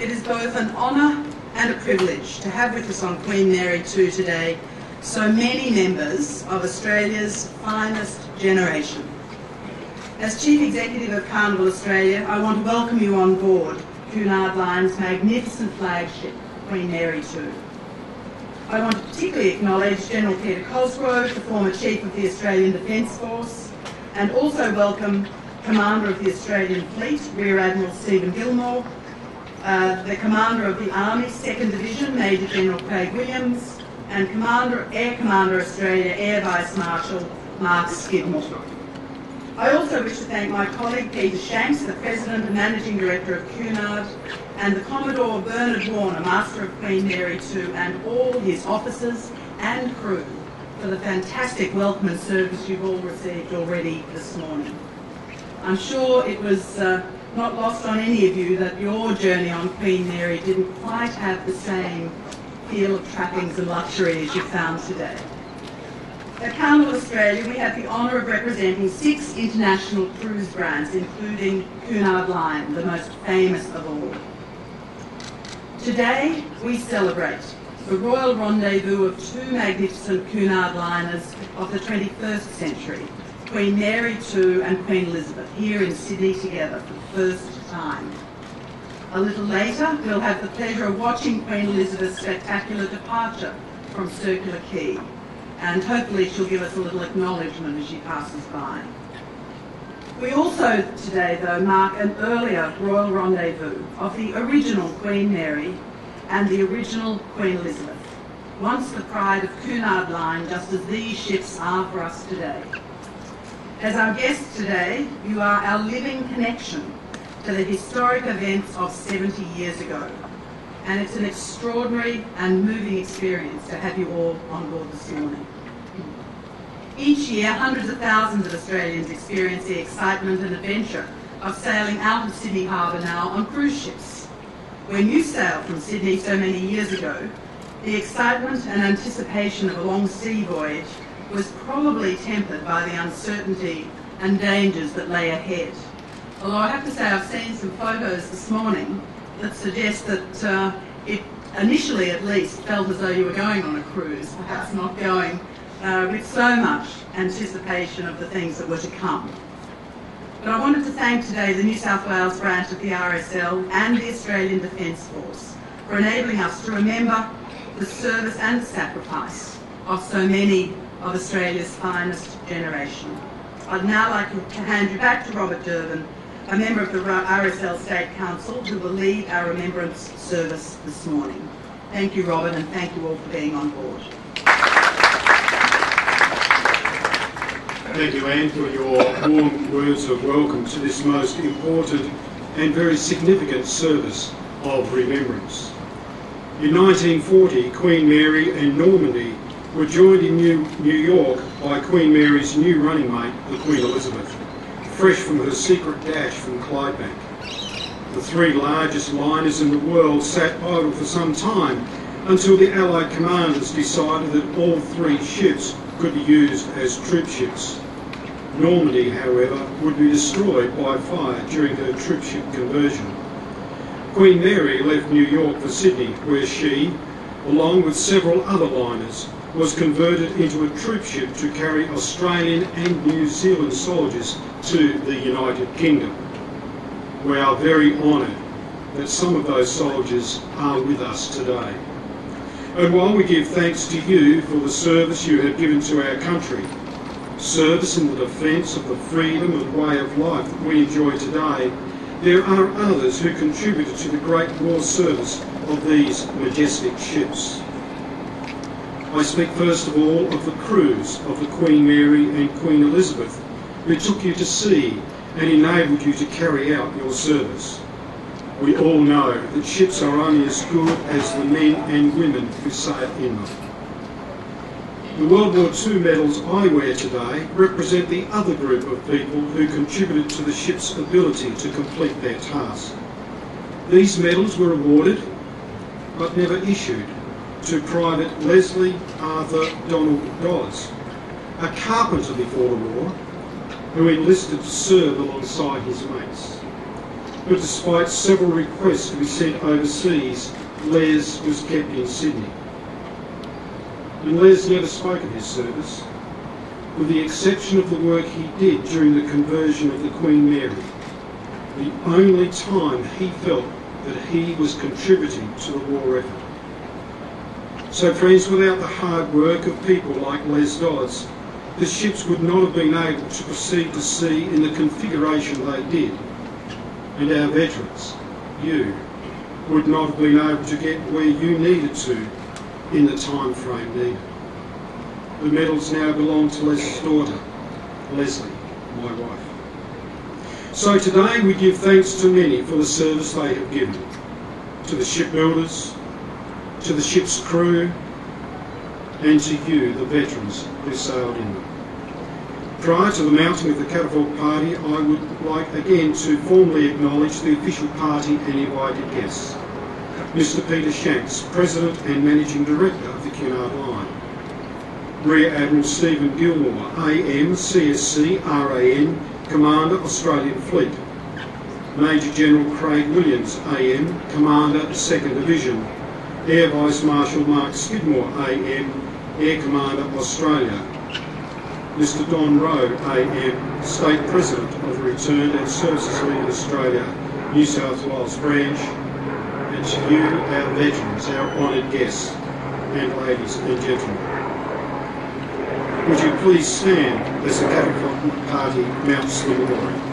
It is both an honour and a privilege to have with us on Queen Mary 2 today so many members of Australia's finest generation. As Chief Executive of Carnival Australia, I want to welcome you on board Cunard Line's magnificent flagship, Queen Mary 2. I want to particularly acknowledge General Peter Cosgrove, the former Chief of the Australian Defence Force, and also welcome Commander of the Australian Fleet, Rear Admiral Stephen Gilmore, the Commander of the Army 2nd Division, Major General Craig Williams, and Air Commander Australia, Air Vice Marshal Mark Skidmore. I also wish to thank my colleague Peter Shanks, the President and Managing Director of Cunard, and the Commodore Bernard Warner, Master of Queen Mary 2, and all his officers and crew for the fantastic welcome and service you've all received already this morning. I'm sure it was not lost on any of you that your journey on Queen Mary didn't quite have the same feel of trappings and luxury as you found today. At Carnival Australia, we have the honour of representing 6 international cruise brands, including Cunard Line, the most famous of all. Today, we celebrate the Royal Rendezvous of 2 magnificent Cunard liners of the 21st century, Queen Mary 2 and Queen Elizabeth, here in Sydney together for the first time. A little later, we'll have the pleasure of watching Queen Elizabeth's spectacular departure from Circular Quay, and hopefully she'll give us a little acknowledgement as she passes by. We also today, though, mark an earlier Royal Rendezvous of the original Queen Mary and the original Queen Elizabeth, once the pride of Cunard Line, just as these ships are for us today. As our guests today, you are our living connection to the historic events of 70 years ago, and it's an extraordinary and moving experience to have you all on board this morning. Each year, hundreds of thousands of Australians experience the excitement and adventure of sailing out of Sydney Harbour now on cruise ships. When you sailed from Sydney so many years ago, the excitement and anticipation of a long sea voyage was probably tempered by the uncertainty and dangers that lay ahead. Although I have to say I've seen some photos this morning that suggest that it initially at least felt as though you were going on a cruise, perhaps not going with so much anticipation of the things that were to come. But I wanted to thank today the New South Wales branch of the RSL and the Australian Defence Force for enabling us to remember the service and sacrifice of so many of Australia's finest generation. I'd now like to hand you back to Robert Durbin, a member of the RSL State Council, who will lead our Remembrance Service this morning. Thank you, Robert, and thank you all for being on board. Thank you, Anne, for your warm words of welcome to this most important and very significant service of remembrance. In 1940, Queen Mary and Normandy were joined in New York by Queen Mary's new running mate, the Queen Elizabeth, fresh from her secret dash from Clydebank. The 3 largest liners in the world sat idle for some time until the Allied commanders decided that all 3 ships could be used as troopships. Normandy, however, would be destroyed by fire during her troopship conversion. Queen Mary left New York for Sydney, where she, along with several other liners, was converted into a troopship to carry Australian and New Zealand soldiers to the United Kingdom. We are very honoured that some of those soldiers are with us today. And while we give thanks to you for the service you have given to our country, service in the defence of the freedom and way of life that we enjoy today, there are others who contributed to the great war service of these majestic ships. I speak first of all of the crews of the Queen Mary and Queen Elizabeth, who took you to sea and enabled you to carry out your service. We all know that ships are only as good as the men and women who sail in them. The World War II medals I wear today represent the other group of people who contributed to the ship's ability to complete their task. These medals were awarded, but never issued, to Private Leslie Arthur Donald Dodds, a carpenter before the war, who enlisted to serve alongside his mates. but despite several requests to be sent overseas, Les was kept in Sydney. And Les never spoke of his service, with the exception of the work he did during the conversion of the Queen Mary, the only time he felt that he was contributing to the war effort. So friends, without the hard work of people like Les Dodds, the ships would not have been able to proceed to sea in the configuration they did. And our veterans, you, would not have been able to get where you needed to in the time frame needed. The medals now belong to Les's daughter, Leslie, my wife. So today we give thanks to many for the service they have given, to the shipbuilders, to the ship's crew, and to you, the veterans who sailed in them. Prior to the mounting of the catapult party, I would like again to formally acknowledge the official party and invited guests. Mr. Peter Shanks, President and Managing Director of the Cunard Line. Rear Admiral Stephen Gilmore, AM, CSC, RAN, Commander, Australian Fleet. Major General Craig Williams, AM, Commander, 2nd Division. Air Vice Marshal Mark Skidmore, AM, Air Commander, Australia. Mr. Don Rowe, AM, State President of the Returned and Services League Australia, New South Wales Branch, and to you, our veterans, our honoured guests, and ladies and gentlemen. Would you please stand as the catapult party mounts the memorial?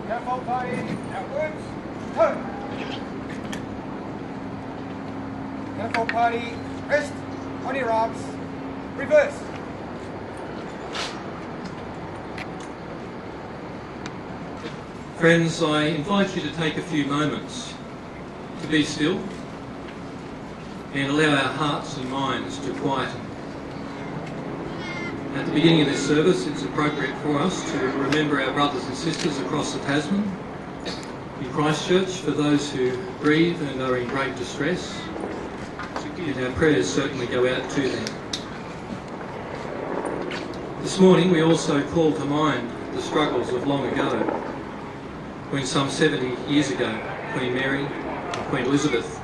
Catapult party, outwards, turn. Catapult party, rest, on your arms, reverse. Friends, I invite you to take a few moments to be still and allow our hearts and minds to quieten. At the beginning of this service, it's appropriate for us to remember our brothers and sisters across the Tasman, in Christchurch, for those who grieve and are in great distress, and our prayers certainly go out to them. This morning we also call to mind the struggles of long ago, when some 70 years ago Queen Mary and Queen Elizabeth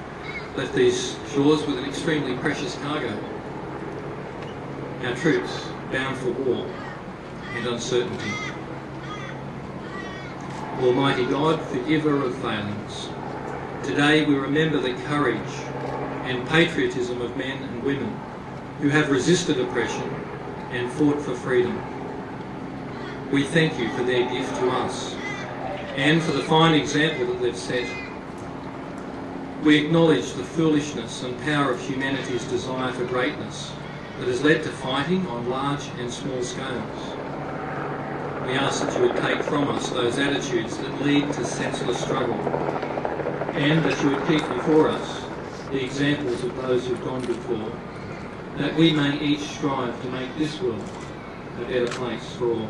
left these shores with an extremely precious cargo. Our troops bound for war and uncertainty. Almighty God, forgiver of failings, today we remember the courage and patriotism of men and women who have resisted oppression and fought for freedom. We thank you for their gift to us and for the fine example that they've set. We acknowledge the foolishness and power of humanity's desire for greatness that has led to fighting on large and small scales. We ask that you would take from us those attitudes that lead to senseless struggle, and that you would keep before us the examples of those who've gone before, that we may each strive to make this world a better place for all.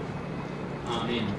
Amen.